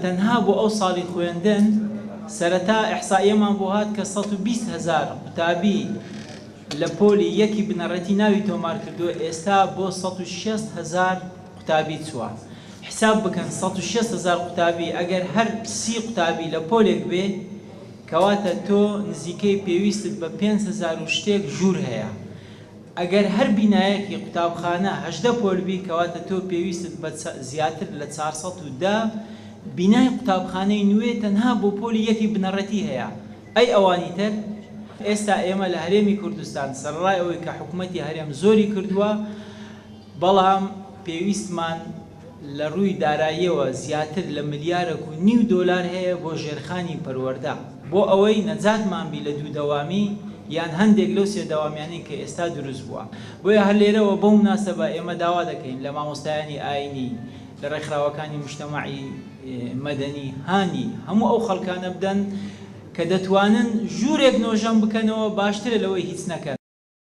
تەنها بۆ ئەو ساڵی خوێندن سەرەتا ئیحسائیەمان بۆ هات کە 120,000 قوتابی لە پۆلی یەکی بنەڕەتی ناوی تۆمار کردووە، ئێستا بۆ 160,000 قوتابی چووە. حساب بکەن 160,000 قوتابی ئەگەر هەر 30 قوتابی لە پۆلێک بێ کەواتە تۆ نزیکەی پێویستت بە 5,000 و شتێک ژوور هەیە. ئەگەر هەر بینایەکی قوتابخانە 18 پۆلبی کەواتە تۆ پێویستت بە زیاتر لە 410 بینای قوتابخانەی نوێ تەنها بۆ پۆلی یەکی بنەڕەتی هەیە. ئەی ئەوانی تر ئێستا ئێمە لە هەرێمی کوردستان سەرڕای ئەوەی کە حکوومەتی هەرێم زۆری کردووە، بەڵام پێویستمان لە ڕووی داراییەوە زیاتر لە $1.5 هەیە بۆ ژێرخانی پەروەردە، بۆ ئەوەی نەجاتمان بی لە دوو دەوامی یان هەندێک لەو سێ دەوامیانەی کە ئێستا دروست بووە. بۆیە هەر لێرەوە بەو مناسەبە ئێمە داوا دەکەین لە مامۆستایانی ئاینی، لە ڕێکخراوەکانی مجتەمەعی مەدەنی، هانی هەموو ئەو خەڵکانە بدەن کە دەتوانن ژوورێک نۆژەم بکەنەوە باشترە لەوەی هیچ نەکەن.